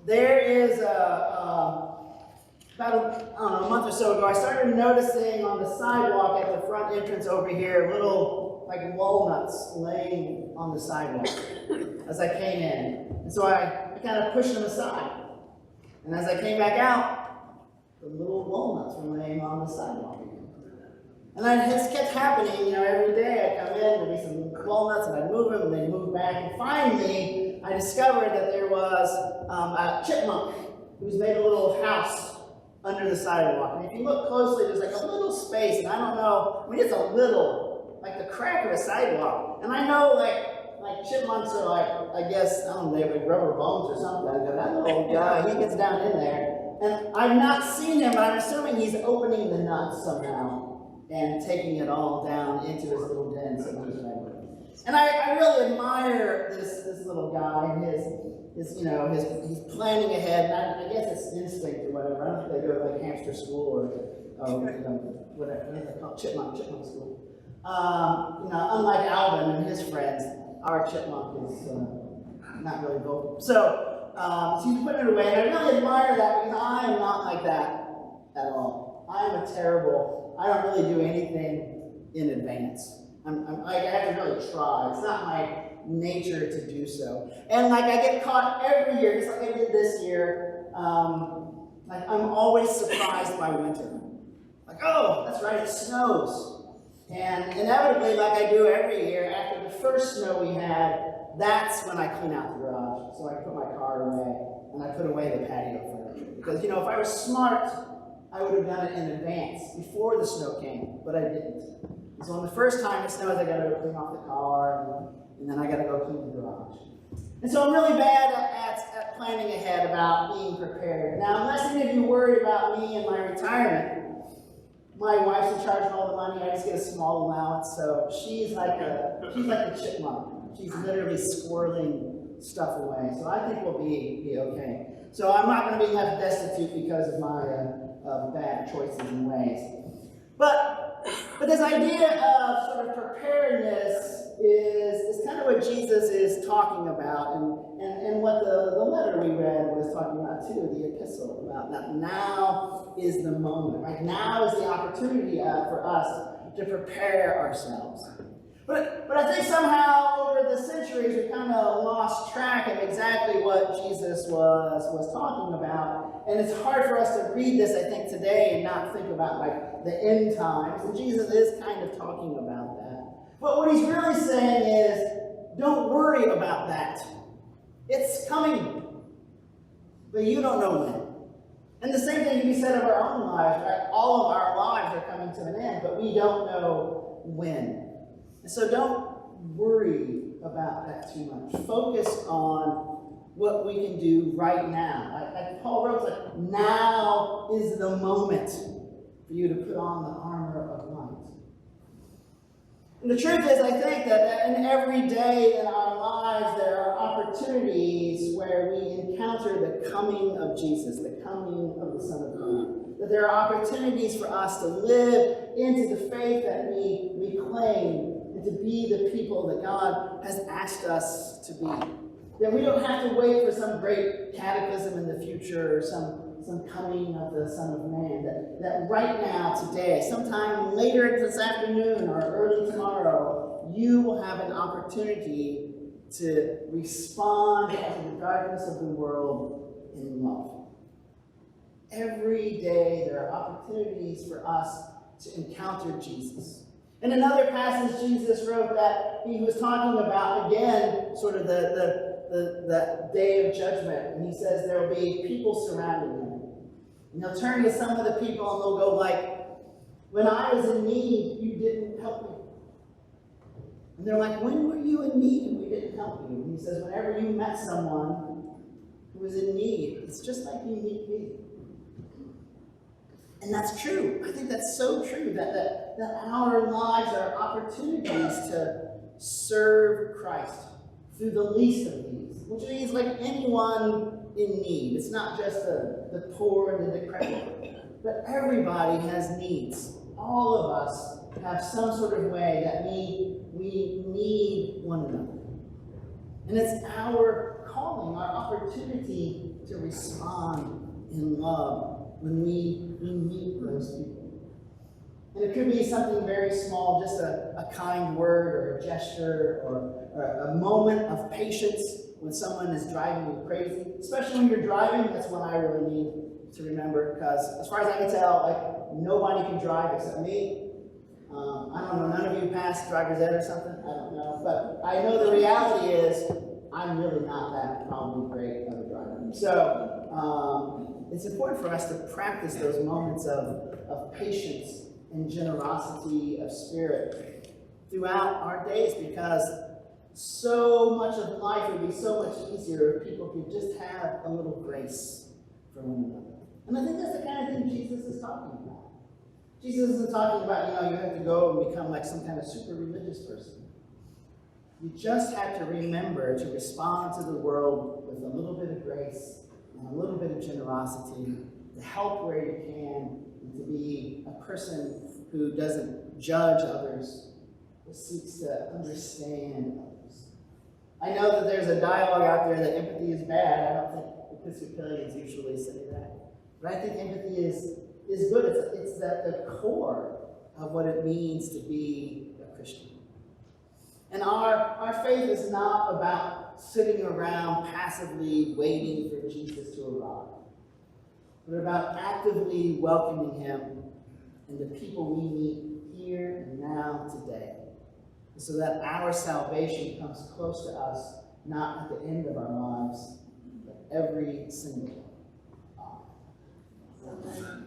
There is about a month or so ago, I started noticing on the sidewalk at the front entrance over here, little like walnuts laying on the sidewalk as I came in. And so I kind of pushed them aside. And as I came back out, the little walnuts were laying on the sidewalk. And that just kept happening, every day I'd come in, there'd be some walnuts, and I'd move them, and they'd move back. And finally, I discovered that there was a chipmunk who's made a little house under the sidewalk. And if you look closely, there's like a little space, and I don't know, it's a little, like the crack of a sidewalk. And I know, like chipmunks are like, I guess, I don't know, they have like rubber bones or something. But that little guy, he gets down in there. And I've not seen him, but I'm assuming he's opening the nuts somehow and taking it all down into his little den. And I really admire this little guy and his he's planning ahead. And I guess it's instinct or whatever. I don't think they go to like hamster school or whatever they call it, chipmunk school. Unlike Alvin and his friends, our chipmunk is not really vocal. So he's putting it away, and I really admire that because I am not like that at all. I am I don't really do anything in advance. I have to really try. It's not my nature to do so. And I get caught every year, just like I did this year. I'm always surprised by winter. Oh, that's right, it snows. And inevitably, like I do every year, after the first snow we had, that's when I clean out the garage. So I put my car away, and I put away the patio furniture. Because, if I was smart, I would have done it in advance, before the snow came, but I didn't. So on the first time it snows, I got to go clean off the car, and then I got to go clean the garage. And so I'm really bad at planning ahead about being prepared. Now, unless any of you worried about me and my retirement, my wife's in charge of all the money. I just get a small allowance, so she's like a chipmunk. She's literally squirreling stuff away. So I think we'll be okay. So I'm not going to be left destitute because of my bad choices and ways. But this idea of sort of preparedness is kind of what Jesus is talking about, and what the letter we read was talking about too, the epistle, about that now is the moment, right? Now is the opportunity for us to prepare ourselves. But I think somehow over the centuries we kind of lost track of exactly what Jesus was talking about. And it's hard for us to read this, I think, today and not think about the end times. And Jesus is kind of talking about that. But what he's really saying is, don't worry about that. It's coming. But you don't know when. And the same thing can be said of our own lives, right? All of our lives are coming to an end, but we don't know when. And so don't worry about that too much. Focus on what we can do right now. Like Paul wrote, now is the moment for you to put on the armor of light. And the truth is, I think that in every day in our lives, there are opportunities where we encounter the coming of Jesus, the coming of the Son of God. That there are opportunities for us to live into the faith that we claim, and to be the people that God has asked us to be. That we don't have to wait for some great cataclysm in the future or some coming of the Son of Man. That right now, today, sometime later this afternoon or early tomorrow, you will have an opportunity to respond to the darkness of the world in love. Every day there are opportunities for us to encounter Jesus. In another passage, Jesus wrote that he was talking about, again, sort of the day of judgment. And he says there will be people surrounding him. And he'll turn to some of the people and they'll go when I was in need, you didn't help me. And they're like, when were you in need and we didn't help you? And he says, whenever you met someone who was in need, it's just like you meet me. And that's true. I think that's so true, that our lives are opportunities to serve Christ through the least of these, which means anyone in need. It's not just the poor and the decrepit, but everybody has needs. All of us have some sort of way that we need one another. And it's our calling, our opportunity to respond in love when we meet those people. And it could be something very small, just a kind word or a gesture or a moment of patience when someone is driving you crazy. Especially when you're driving, that's when I really need to remember, because as far as I can tell, like, nobody can drive except me. I don't know, none of you passed driver's ed or something? I don't know. But I know the reality is I'm really not that probably great of a driver. So it's important for us to practice those moments of patience and generosity of spirit throughout our days, because so much of life would be so much easier if people could just have a little grace for one another. And I think that's the kind of thing Jesus is talking about. Jesus isn't talking about, you have to go and become like some kind of super religious person. You just have to remember to respond to the world with a little bit of grace and a little bit of generosity, to help where you can, and to be a person who doesn't judge others, but seeks to understand others. I know that there's a dialogue out there that empathy is bad. I don't think Episcopalians usually say that. But I think empathy is good. It's at the core of what it means to be a Christian. And our faith is not about sitting around passively waiting for Jesus to arrive, but about actively welcoming him and the people we meet here and now today, so that our salvation comes close to us, not at the end of our lives, but every single day. Amen.